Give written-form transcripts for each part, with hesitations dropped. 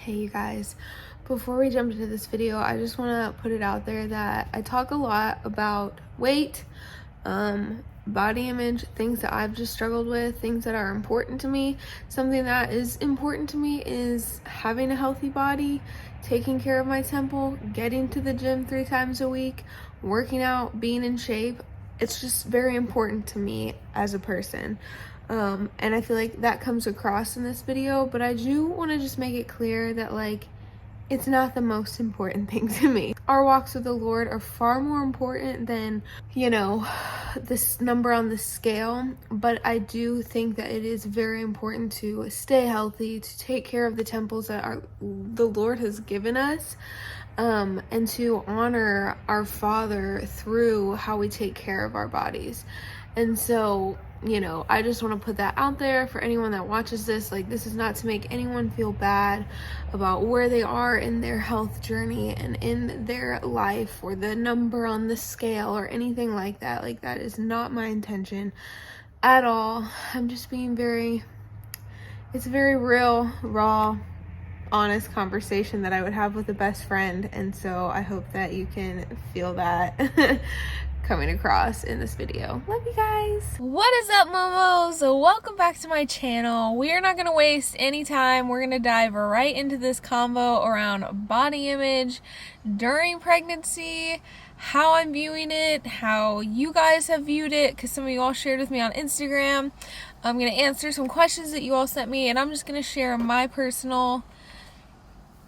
Hey you guys, before we jump into this video, I just want to put it out there that I talk a lot about weight, body image, things that I've just struggled with, things that are important to me. Something that is important to me is having a healthy body, taking care of my temple, getting to the gym 3 times a week, working out, being in shape. It's just very important to me as a person. And I feel like that comes across in this video, but I do want to just make it clear that it's not the most important thing to me. Our walks with the Lord are far more important than, this number on the scale, but I do think that it is very important to stay healthy, to take care of the temples that the Lord has given us, and to honor our Father through how we take care of our bodies. And so, I just want to put that out there for anyone that watches this. This is not to make anyone feel bad about where they are in their health journey and in their life, or the number on the scale or anything like that. That is not my intention at all. I'm just being it's a very real, raw, honest conversation that I would have with a best friend. And so I hope that you can feel that coming across in this video. Love you guys. What is up, Momo? So welcome back to my channel. We are not going to waste any time. We're going to dive right into this combo around body image during pregnancy, how I'm viewing it, how you guys have viewed it, because some of you all shared with me on Instagram. I'm going to answer some questions that you all sent me, and I'm just going to share my personal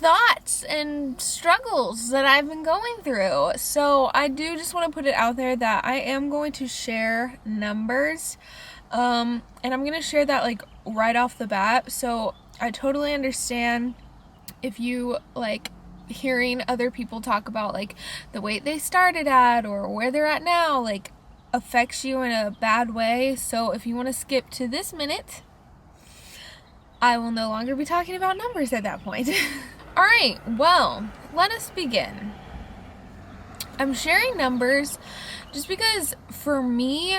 thoughts and struggles that I've been going through. So I do just want to put it out there that I am going to share numbers, and I'm going to share that right off the bat. So I totally understand if you hearing other people talk about the weight they started at or where they're at now affects you in a bad way. So if you want to skip to this minute, I will no longer be talking about numbers at that point. Alright, well, let us begin. I'm sharing numbers just because for me,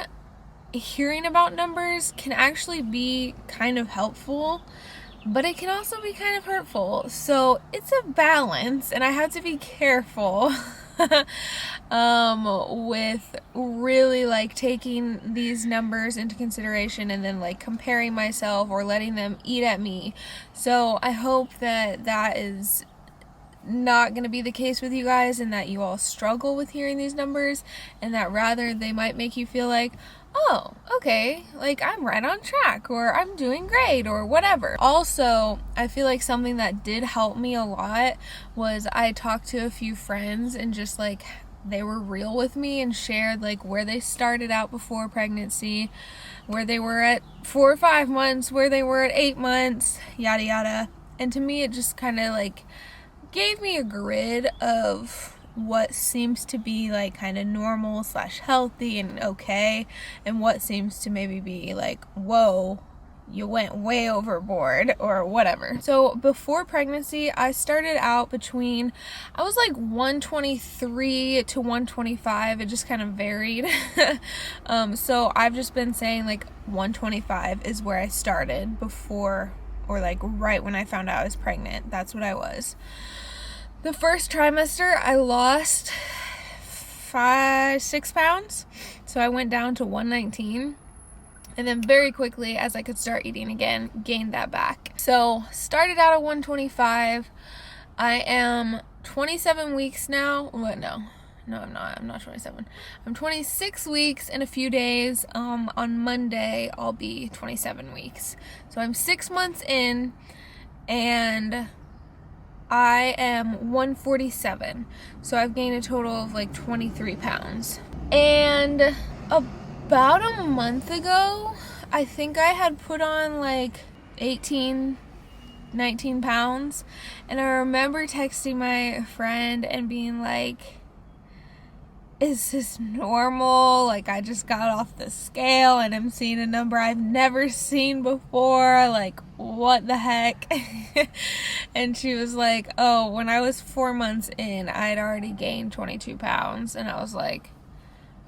hearing about numbers can actually be kind of helpful, but it can also be kind of hurtful. So it's a balance, and I have to be careful with really taking these numbers into consideration and then comparing myself or letting them eat at me. So I hope that that is not going to be the case with you guys, and that you all struggle with hearing these numbers, and that rather they might make you feel oh, okay, I'm right on track, or I'm doing great, or whatever. Also, I feel like something that did help me a lot was I talked to a few friends, and just they were real with me and shared where they started out before pregnancy, where they were at 4 or 5 months, where they were at 8 months, yada yada. And to me, it just kind of gave me a grid of what seems to be kind of normal / healthy and okay, and what seems to maybe be whoa, you went way overboard or whatever. So before pregnancy, I started out between, I was 123 to 125. It just kind of varied. So I've just been saying 125 is where I started before, or right when I found out I was pregnant. That's what I was. The first trimester, I lost 6 pounds. So I went down to 119. And then very quickly, as I could start eating again, gained that back. So started out at 125. I am 27 weeks now. What? No, I'm not. I'm not 27. I'm 26 weeks in a few days. On Monday, I'll be 27 weeks. So I'm 6 months in, and I am 147. So I've gained a total of 23 pounds. And about a month ago, I think I had put on 18, 19 pounds. And I remember texting my friend and being is this normal? I just got off the scale and I'm seeing a number I've never seen before. What the heck? And she was oh, when I was 4 months in, I'd already gained 22 pounds. And I was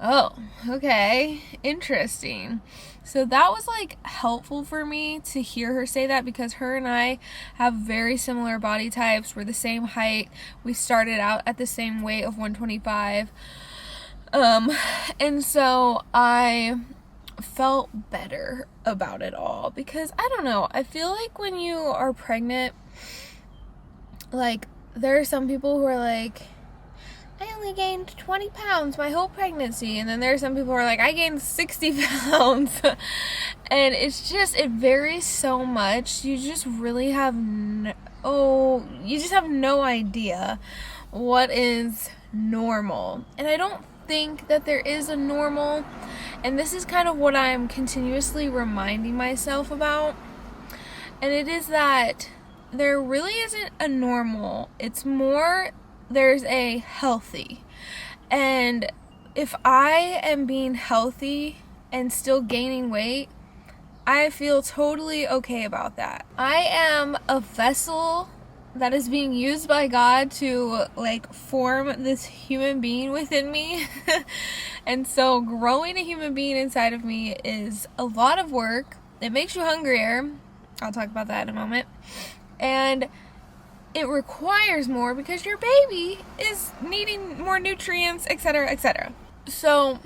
Oh, okay. Interesting. So that was like helpful for me to hear her say that, because her and I have very similar body types. We're the same height. We started out at the same weight of 125. And so I felt better about it all, because I don't know, I feel like when you are pregnant, like, there are some people who are like, I only gained 20 pounds my whole pregnancy. And then there are some people who are like, I gained 60 pounds. And it's just, it varies so much. You just really have you just have no idea what is normal. And I don't think that there is a normal. And this is kind of what I'm continuously reminding myself about. And it is that there really isn't a normal. It's more, there's a healthy. And if I am being healthy and still gaining weight, I feel totally okay about that. I am a vessel that is being used by God to like form this human being within me. And so growing a human being inside of me is a lot of work. It makes you hungrier. I'll talk about that in a moment. And it requires more because your baby is needing more nutrients, etc., etc. So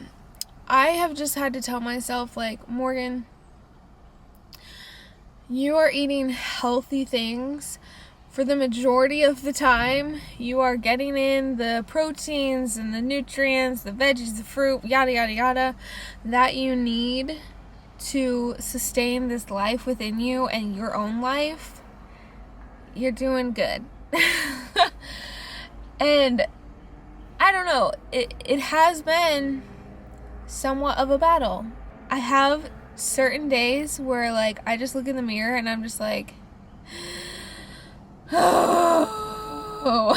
I have just had to tell myself, like, Morgan, you are eating healthy things for the majority of the time. You are getting in the proteins and the nutrients, the veggies, the fruit, yada, yada, yada, that you need to sustain this life within you and your own life. You're doing good. And I don't know, it has been somewhat of a battle. I have certain days where, like, I just look in the mirror and I'm just like, oh.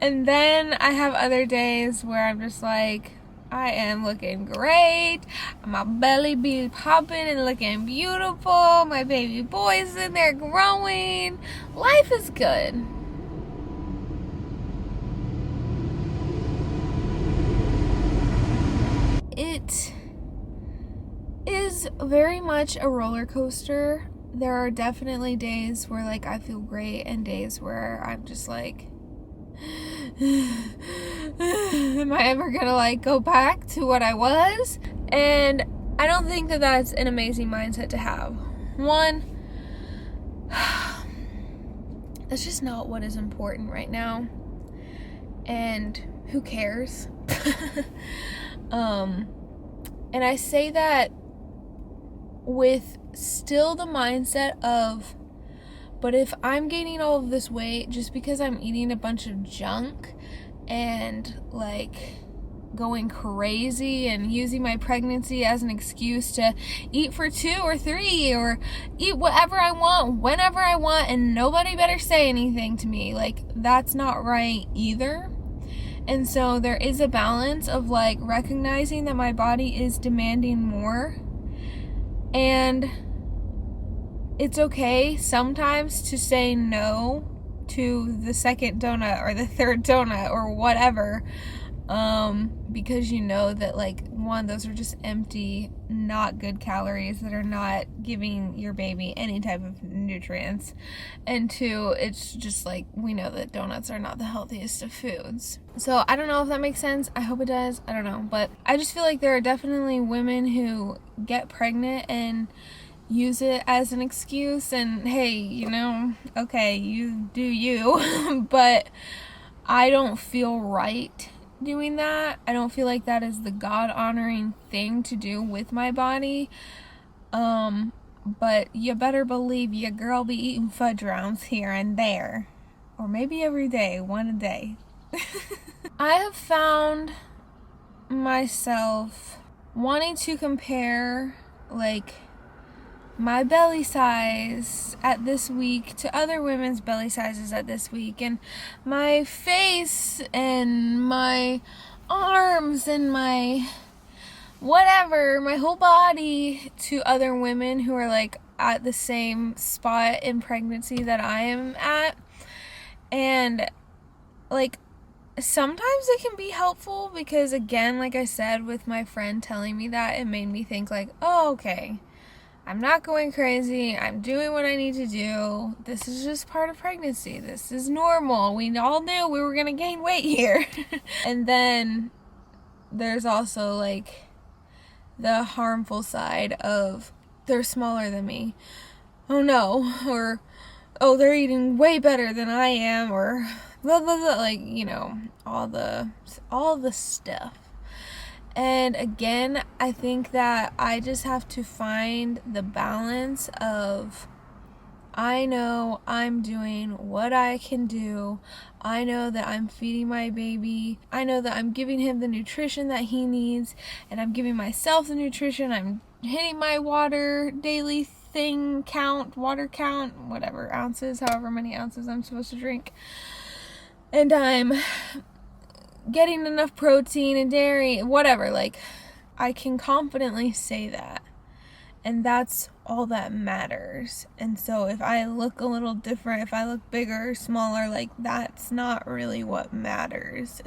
And then I have other days where I'm just like, I am looking great. My belly be popping and looking beautiful. My baby boy's in there growing. Life is good. It is very much a roller coaster. There are definitely days where, like, I feel great, and days where I'm just like, am I ever gonna, like, go back to what I was? And I don't think that that's an amazing mindset to have. One, that's just not what is important right now. And who cares? And I say that with still the mindset of, but if I'm gaining all of this weight just because I'm eating a bunch of junk and, like, going crazy and using my pregnancy as an excuse to eat for 2 or 3 or eat whatever I want whenever I want and nobody better say anything to me, like, that's not right either. And so there is a balance of, like, recognizing that my body is demanding more, and it's okay sometimes to say no to the second donut or the third donut or whatever, because you know that, like, one, those are just empty, not good calories that are not giving your baby any type of nutrients, and two, it's just like, we know that donuts are not the healthiest of foods. So I don't know if that makes sense. I hope it does. I don't know, but I just feel like there are definitely women who get pregnant and use it as an excuse, and hey, you know, okay, you do you. But I don't feel right doing that. I don't feel like that is the God-honoring thing to do with my body. But you better believe your girl be eating fudge rounds here and there, or maybe every day, one a day. I have found myself wanting to compare, like, my belly size at this week to other women's belly sizes at this week, and my face and my arms and my whatever, my whole body, to other women who are, like, at the same spot in pregnancy that I am at. And, like, sometimes it can be helpful because, again, like I said, with my friend telling me that, it made me think like, oh, okay, I'm not going crazy. I'm doing what I need to do. This is just part of pregnancy. This is normal. We all knew we were going to gain weight here. And then there's also like the harmful side of they're smaller than me. Oh no. Or, oh, they're eating way better than I am. Or blah, blah, blah. Like, you know, all the stuff. And again, I think that I just have to find the balance of, I know I'm doing what I can do. I know that I'm feeding my baby. I know that I'm giving him the nutrition that he needs, and I'm giving myself the nutrition. I'm hitting my water daily thing count, water count, whatever, ounces, however many ounces I'm supposed to drink. And I'm getting enough protein and dairy, whatever. Like, I can confidently say that. And that's all that matters. And so if I look a little different, if I look bigger or smaller, like, that's not really what matters.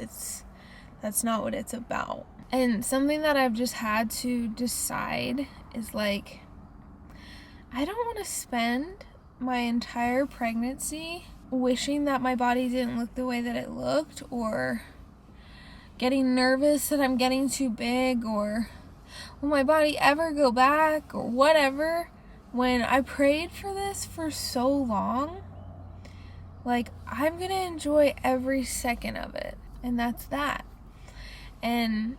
That's not what it's about. And something that I've just had to decide is like, I don't want to spend my entire pregnancy wishing that my body didn't look the way that it looked, or getting nervous that I'm getting too big, or will my body ever go back, or whatever. When I prayed for this for so long, like, I'm gonna enjoy every second of it, and that's that. And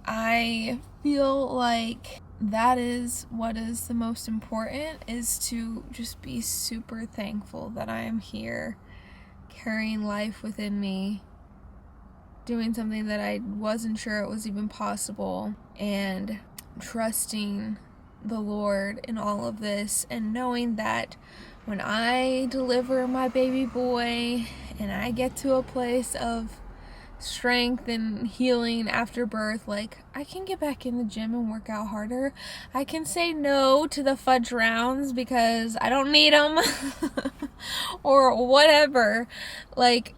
I feel like that is what is the most important, is to just be super thankful that I am here carrying life within me, doing something that I wasn't sure it was even possible, and trusting the Lord in all of this, and knowing that when I deliver my baby boy and I get to a place of strength and healing after birth, like, I can get back in the gym and work out harder. I can say no to the fudge rounds because I don't need them or whatever. Like,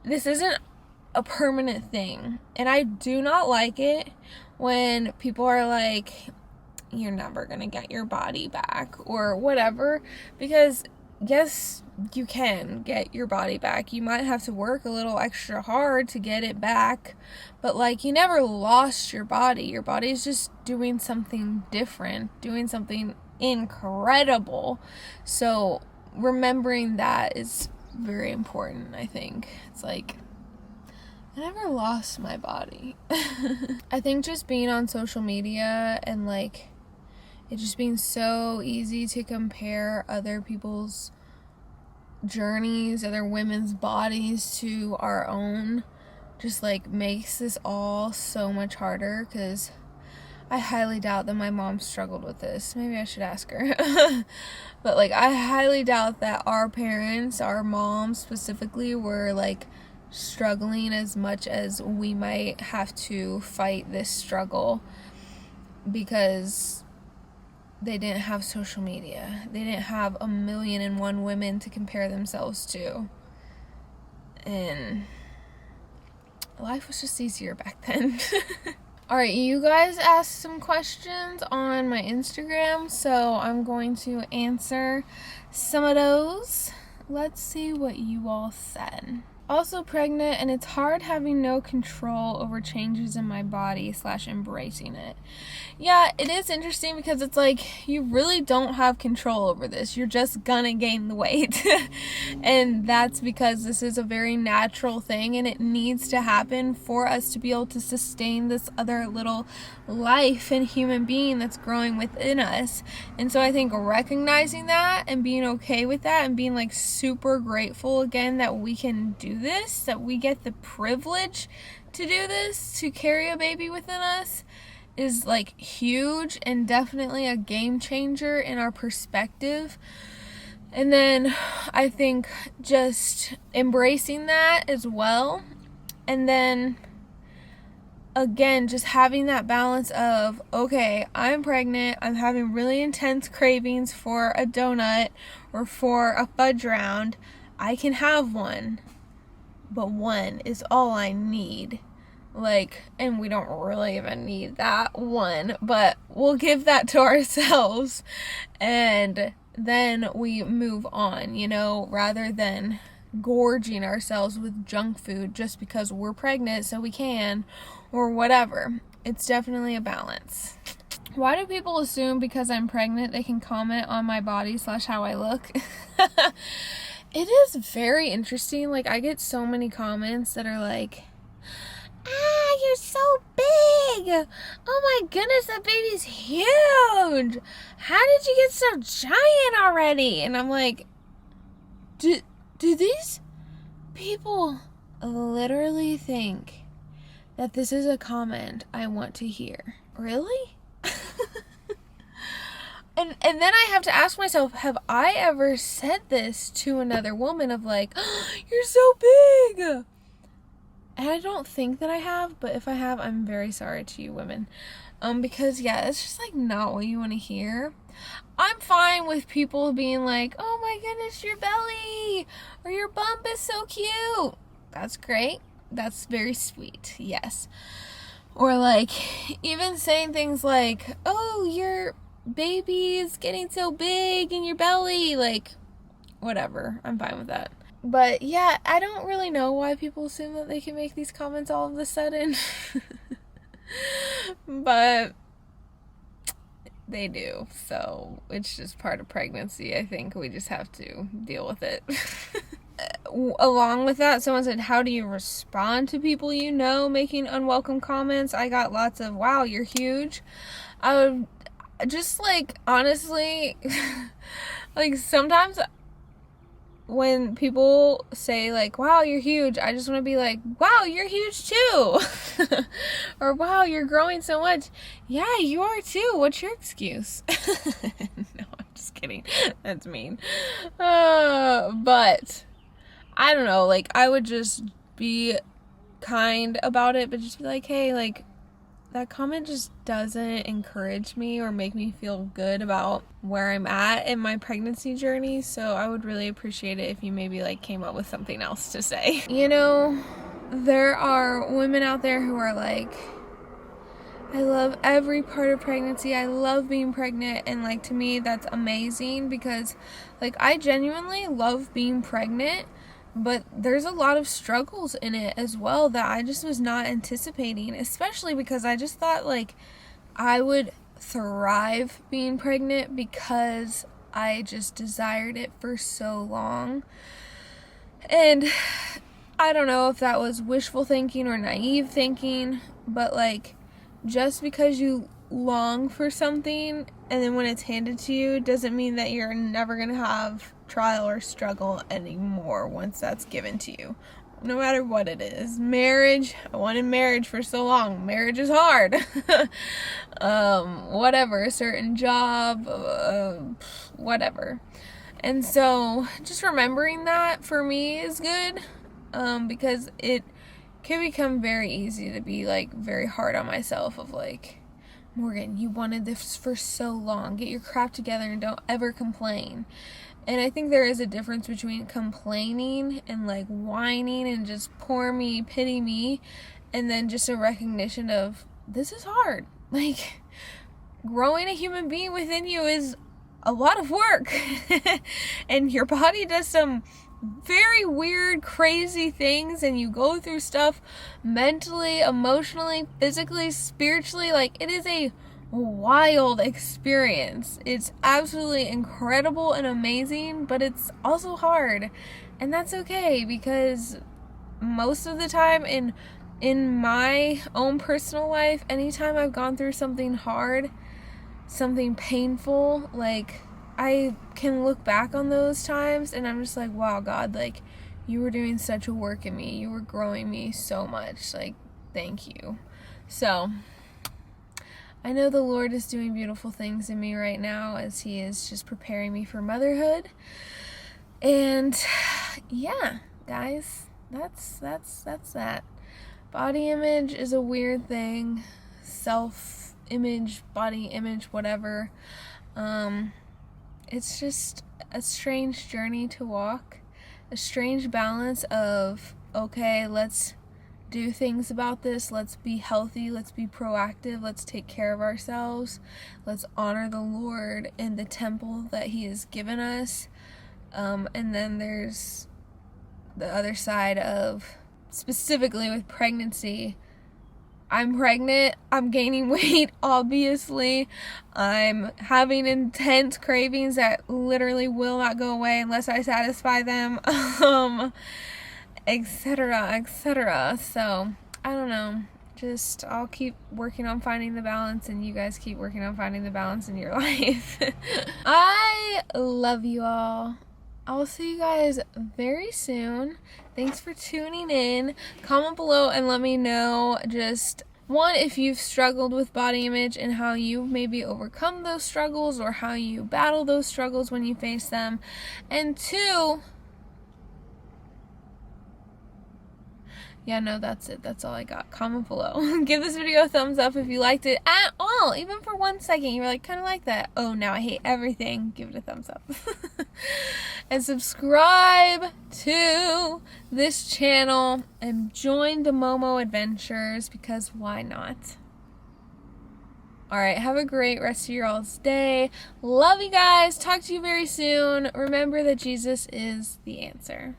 this isn't a permanent thing, and I do not like it when people are like, you're never gonna get your body back or whatever, because yes, you can get your body back. You might have to work a little extra hard to get it back, but like, you never lost your body. Your body's just doing something different, doing something incredible. So remembering that is very important. I think it's like, I never lost my body. I think just being on social media and like it just being so easy to compare other people's journeys, other women's bodies to our own, just like makes this all so much harder, because I highly doubt that my mom struggled with this. Maybe I should ask her. But like, I highly doubt that our parents, our moms specifically, were like struggling as much as we might have to fight this struggle, because they didn't have social media. They didn't have 1,000,001 women to compare themselves to. And life was just easier back then. Alright, you guys asked some questions on my Instagram, so I'm going to answer some of those. Let's see what you all said. Also pregnant, and it's hard having no control over changes in my body / embracing it. Yeah, it is interesting because it's like, you really don't have control over this. You're just gonna gain the weight. And that's because this is a very natural thing, and it needs to happen for us to be able to sustain this other little life and human being that's growing within us. And so I think recognizing that and being okay with that, and being like super grateful again that we can do this, that we get the privilege to do this, to carry a baby within us, is like huge, and definitely a game changer in our perspective. And then I think just embracing that as well, and then again, just having that balance of, okay, I'm pregnant, I'm having really intense cravings for a donut or for a fudge round, I can have one. but 1 is all I need. Like, and we don't really even need that 1, but we'll give that to ourselves, and then we move on, you know, rather than gorging ourselves with junk food just because we're pregnant so we can, or whatever. It's definitely a balance. Why do people assume because I'm pregnant they can comment on my body / how I look? It is very interesting. Like, I get so many comments that are like, you're so big. Oh my goodness, that baby's huge. How did you get so giant already? And I'm like, do these people literally think that this is a comment I want to hear? Really? And then I have to ask myself, have I ever said this to another woman of like, oh, you're so big? And I don't think that I have, but if I have, I'm very sorry to you women. Because yeah, it's just like not what you want to hear. I'm fine with people being like, oh my goodness, your belly or your bump is so cute. That's great. That's very sweet. Yes. Or like even saying things like, oh, your baby is getting so big in your belly. Like, whatever. I'm fine with that. But yeah, I don't really know why people assume that they can make these comments all of a sudden. But they do. So it's just part of pregnancy. I think we just have to deal with it. Along with that, someone said, how do you respond to people you know making unwelcome comments? I got lots of, wow, you're huge. I would just like, honestly, like sometimes when people say like, wow, you're huge, I just want to be like, wow, you're huge too. Or wow, you're growing so much. Yeah, you are too. What's your excuse? No, I'm just kidding. That's mean. But I don't know, like I would just be kind about it, but just be like, hey, like that comment just doesn't encourage me or make me feel good about where I'm at in my pregnancy journey. So I would really appreciate it if you maybe like came up with something else to say. You know, there are women out there who are like, I love every part of pregnancy. I love being pregnant. And like, to me, that's amazing because like I genuinely love being pregnant. But there's a lot of struggles in it as well that I just was not anticipating, especially because I just thought like I would thrive being pregnant because I just desired it for so long. And I don't know if that was wishful thinking or naive thinking, but like just because you long for something and then when it's handed to you doesn't mean that you're never gonna have trial or struggle anymore once that's given to you, no matter what it is. Marriage, I wanted marriage for so long. Marriage is hard. Whatever, a certain job, whatever. And so just remembering that for me is good, because it can become very easy to be like very hard on myself of like, Morgan, you wanted this for so long. Get your crap together and don't ever complain. And I think there is a difference between complaining and like whining and just poor me, pity me, and then just a recognition of this is hard. Like growing a human being within you is a lot of work. And your body does some very weird, crazy things, and you go through stuff mentally, emotionally, physically, spiritually. Like it is a wild experience. It's absolutely incredible and amazing, but it's also hard, and that's okay because most of the time in my own personal life, anytime I've gone through something hard, something painful, like I can look back on those times and I'm just like, wow, God, like you were doing such a work in me. You were growing me so much. Like, thank you. So I know the Lord is doing beautiful things in me right now as he is just preparing me for motherhood. And yeah, guys, that's that. Body image is a weird thing. Self-image, body image, whatever. It's just a strange journey to walk, a strange balance of okay, let's do things about this. Let's be healthy. Let's be proactive. Let's take care of ourselves. Let's honor the Lord in the temple that He has given us. And then there's the other side of, specifically with pregnancy. I'm pregnant. I'm gaining weight, obviously. I'm having intense cravings that literally will not go away unless I satisfy them. Etc., etc. So, I don't know. Just, I'll keep working on finding the balance, and you guys keep working on finding the balance in your life. I love you all. I'll see you guys very soon. Thanks for tuning in. Comment below and let me know, just, one, if you've struggled with body image and how you maybe overcome those struggles, or how you battle those struggles when you face them. And two, yeah, no, that's it. That's all I got. Comment below. Give this video a thumbs up if you liked it at all. Even for 1 second, you were like, kind of like that. Oh, now I hate everything. Give it a thumbs up. And subscribe to this channel and join the Momo adventures, because why not? Alright, have a great rest of your all's day. Love you guys. Talk to you very soon. Remember that Jesus is the answer.